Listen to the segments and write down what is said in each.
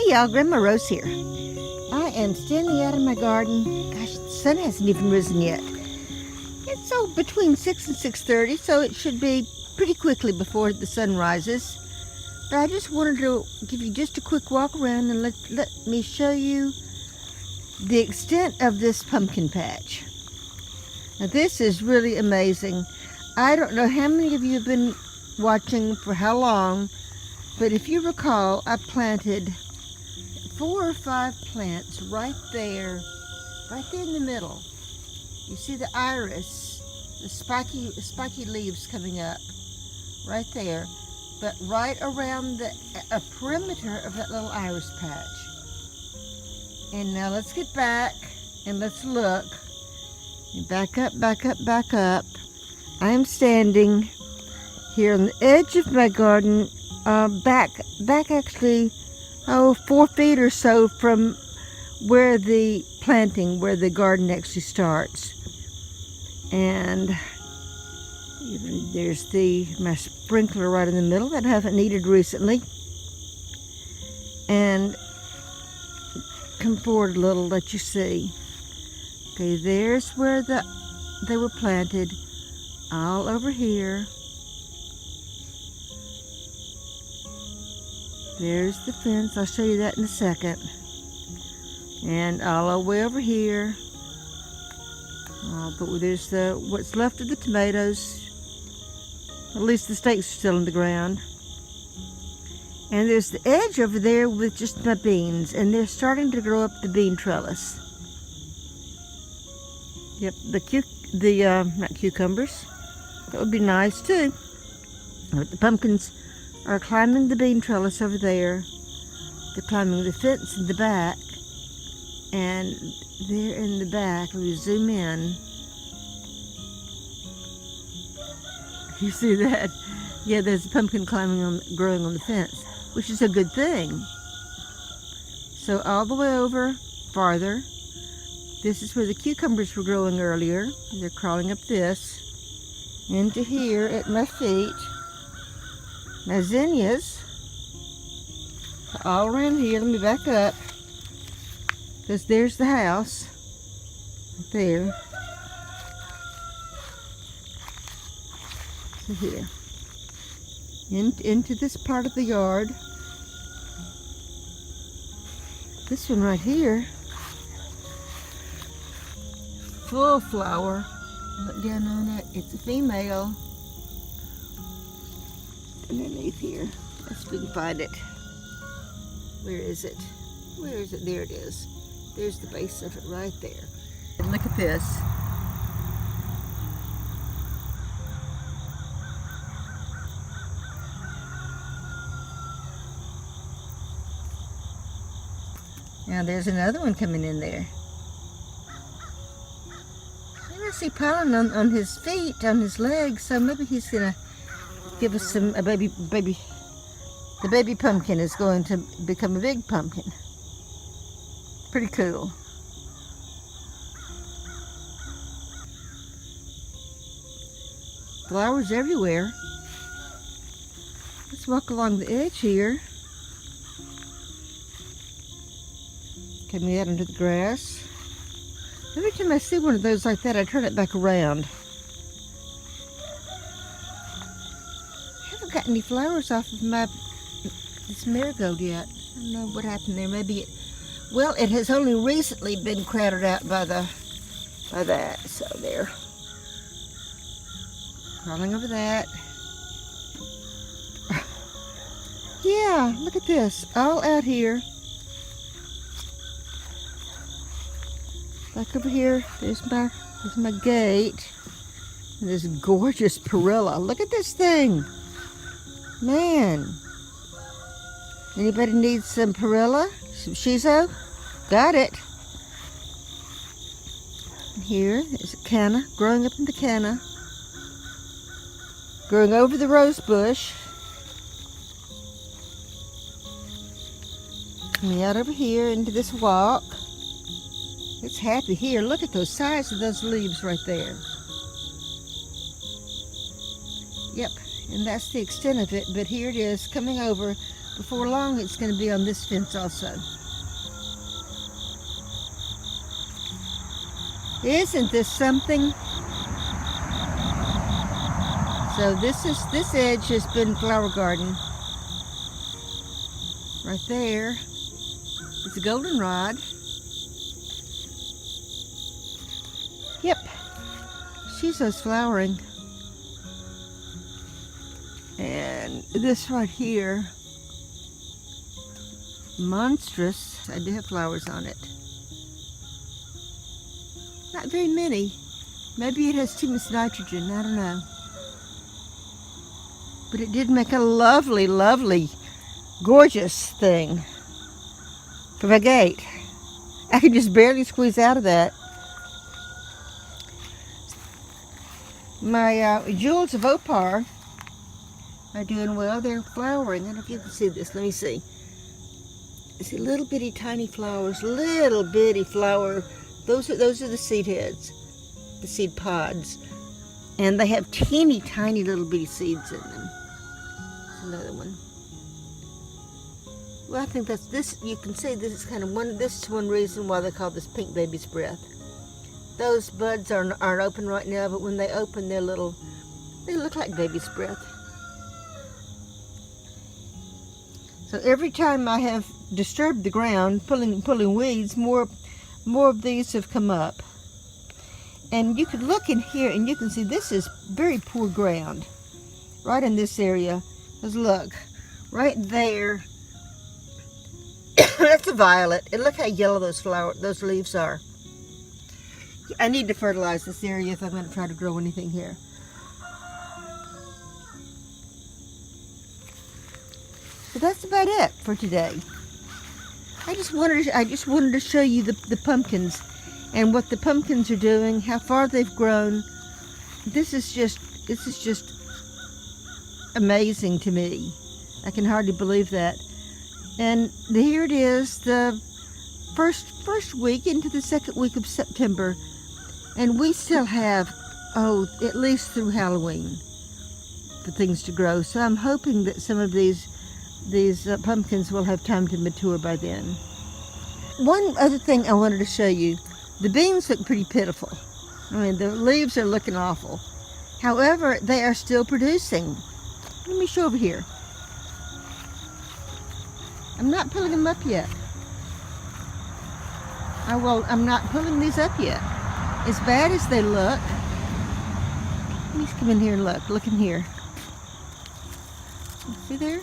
Hey y'all, Grandma Rose here. I am standing out in my garden. Gosh, the sun hasn't even risen yet. It's between 6 and 6:30, so it should be pretty quickly before the sun rises. But I just wanted to give you just a quick walk around and let me show you the extent of this pumpkin patch. Now this is really amazing. I don't know how many of you have been watching for how long, but if you recall, I planted 4 or 5 plants right there in the middle. You see the iris, the spiky leaves coming up right there, but right around a perimeter of that little iris patch. And now let's get back and let's look. And back up, back up, back up. I am standing here on the edge of my garden, back actually, 4 feet or so from where the garden actually starts. And there's my sprinkler right in the middle that I haven't needed recently. And come forward a little, let you see. Okay, there's where they were planted, all over here. There's the fence, I'll show you that in a second. And all the way over here. But there's what's left of the tomatoes. At least the stakes are still in the ground. And there's the edge over there with just my beans, and they're starting to grow up the bean trellis. Yep, not cucumbers. That would be nice too. But the pumpkins are climbing the bean trellis over there. They're climbing the fence in the back. And there in the back, we zoom in. You see that? Yeah, there's a pumpkin growing on the fence, which is a good thing. So all the way over farther, this is where the cucumbers were growing earlier. They're crawling up this into here at my feet. My zinnias all around here. Let me back up, because there's the house right there. So here, into this part of the yard. This one right here, full flower. Look down on it. It's a female. Underneath here. Let's see if we can find it. Where is it? Where is it? There it is. There's the base of it right there. And look at this. Now there's another one coming in there. And I see pollen on his feet, on his legs, so maybe he's gonna give us the baby pumpkin is going to become a big pumpkin. Pretty cool. Flowers everywhere. Let's walk along the edge here. Coming out into the grass. Every time I see one of those like that, I turn it back around. Got any flowers off of this marigold yet. I don't know what happened there. Maybe it has only recently been crowded out by that. So there. Crawling over that. Yeah, look at this. All out here. Back over here, there's my gate. And this gorgeous perilla. Look at this thing. Man, anybody needs some perilla, some shizo? Got it. And here is a canna, growing up in the canna, growing over the rose bush. Coming out over here into this walk. It's happy here. Look at those size of those leaves right there. Yep. And that's the extent of it, but here it is coming over Before long, it's going to be on this fence also. Isn't this something? So this edge has been flower garden. Right there is a goldenrod. Yep, shizo's flowering. And this right here, monstrous. I do have flowers on it. Not very many. Maybe it has too much nitrogen, I don't know. But it did make a lovely, lovely, gorgeous thing for my gate. I could just barely squeeze out of that. My jewels of opar are doing well. They're flowering. I don't know if you can see this. Let me see. See little bitty tiny flowers, little bitty flower. Those are the seed heads, the seed pods, and they have teeny tiny little bitty seeds in them. There's another one. Well, I think that's this. You can see this is kind of one. This is one reason why they call this pink baby's breath. Those buds aren't open right now, but when they open, they're little. They look like baby's breath. So every time I have disturbed the ground, pulling weeds, more of these have come up. And you could look in here and you can see this is very poor ground. Right in this area. Because look, right there, that's a violet. And look how yellow those leaves are. I need to fertilize this area if I'm going to try to grow anything here. So that's about it for today. I just wanted to show you the pumpkins and what the pumpkins are doing, how far they've grown. This is just amazing to me. I can hardly believe that. And here it is, the first week into the second week of September, and we still have at least through Halloween for things to grow. So I'm hoping that some of these pumpkins will have time to mature by then. One other thing I wanted to show you, the beans look pretty pitiful. I mean, the leaves are looking awful. However, they are still producing. Let me show over here. I'm not pulling them up yet. I'm not pulling these up yet. As bad as they look, let me come in here and look in here. See there?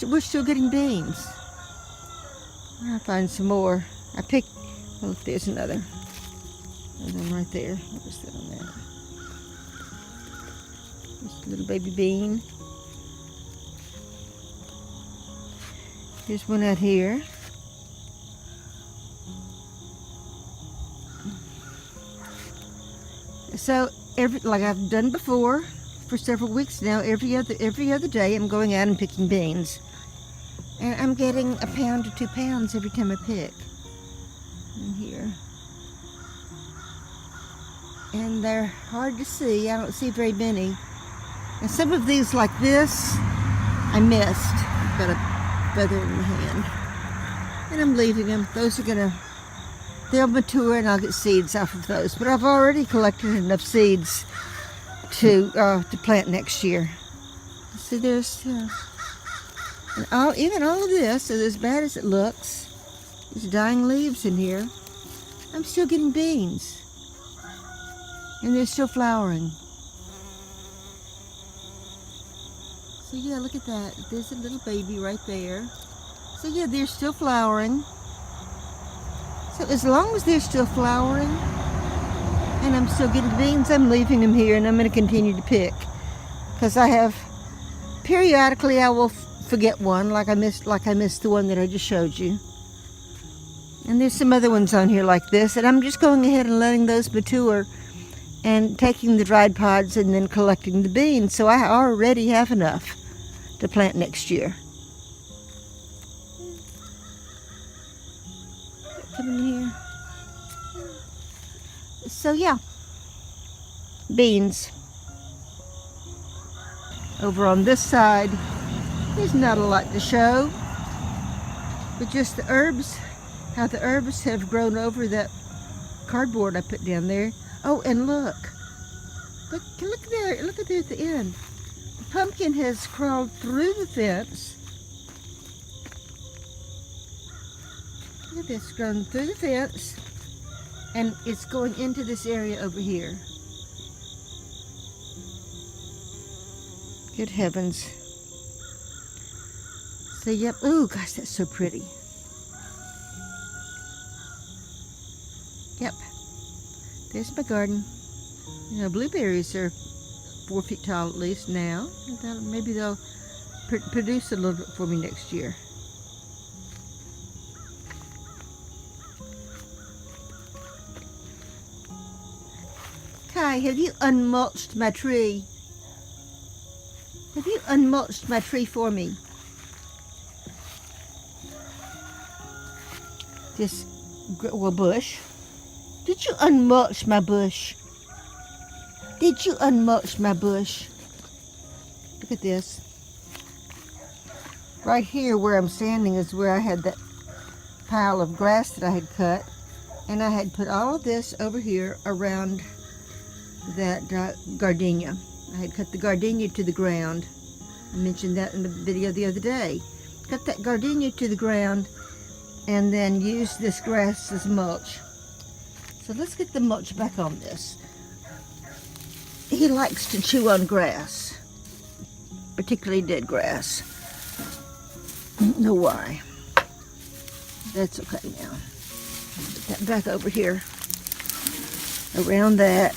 We're still getting beans. I'll find some more. Look, there's another. And then right there. What was that on there? Just a little baby bean. Here's one out here. So like I've done before, for several weeks now, every other day I'm going out and picking beans. And I'm getting 1 pound to 2 pounds every time I pick. In here. And they're hard to see. I don't see very many. And some of these like this, I missed. I've got a feather in the hand. And I'm leaving them. Those are they'll mature and I'll get seeds off of those. But I've already collected enough seeds to plant next year. See, there's even all of this is as bad as it looks. There's dying leaves in here. I'm still getting beans, and they're still flowering. So yeah, look at that. There's a little baby right there. So yeah, they're still flowering. So as long as they're still flowering, and I'm still getting beans, I'm leaving them here, and I'm going to continue to pick. Because periodically I will forget one, like I missed the one that I just showed you. And there's some other ones on here like this, and I'm just going ahead and letting those mature and taking the dried pods and then collecting the beans. So I already have enough to plant next year. Come in here. So yeah, beans. Over on this side, There's not a lot to show, but just the herbs, how the herbs have grown over that cardboard I put down there. Oh, and look there, look at there at the end. The pumpkin has crawled through the fence. Look at this, grown through the fence, and it's going into this area over here. Good heavens. So, yep, ooh, gosh, that's so pretty. Yep, there's my garden. You know, blueberries are 4 feet tall at least now. Maybe they'll produce a little bit for me next year. Kai, have you unmulched my tree? Have you unmulched my tree for me? This bush. Did you unmulch my bush? Did you unmulch my bush? Look at this. Right here where I'm standing is where I had that pile of grass that I had cut. And I had put all of this over here around that gardenia. I had cut the gardenia to the ground. I mentioned that in the video the other day. Cut that gardenia to the ground and then use this grass as mulch. So let's get the mulch back on this. He likes to chew on grass, particularly dead grass. I don't know why. That's okay now. Put that back over here, around that,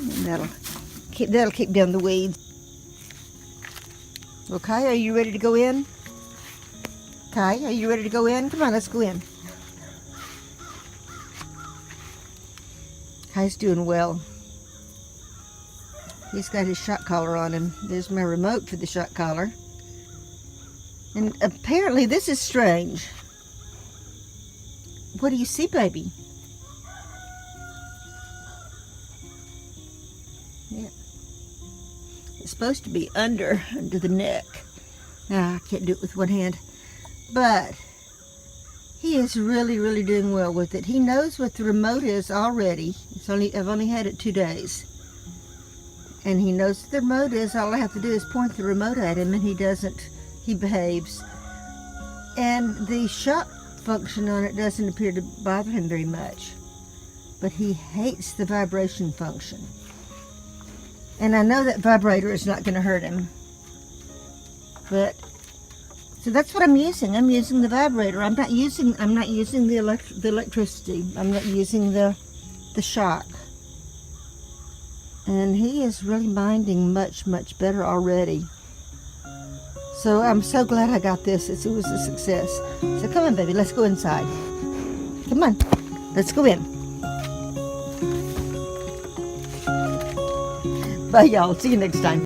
and that'll keep down the weeds. Okay, are you ready to go in? Kai, are you ready to go in? Come on, let's go in. Kai's doing well. He's got his shock collar on him. There's my remote for the shock collar. And apparently this is strange. What do you see, baby? Yeah. It's supposed to be under the neck. Nah, I can't do it with one hand. But he is really, really doing well with it. He knows what the remote is already. I've only had it 2 days. And he knows what the remote is. All I have to do is point the remote at him and he behaves. And the shock function on it doesn't appear to bother him very much. But he hates the vibration function. And I know that vibrator is not going to hurt him. But so that's what I'm using. I'm using the vibrator. I'm not using the electricity. I'm not using the shock. And he is really minding much, much better already. So I'm so glad I got this. It was a success. So come on, baby, let's go inside. Come on, let's go in. Bye, y'all. See you next time.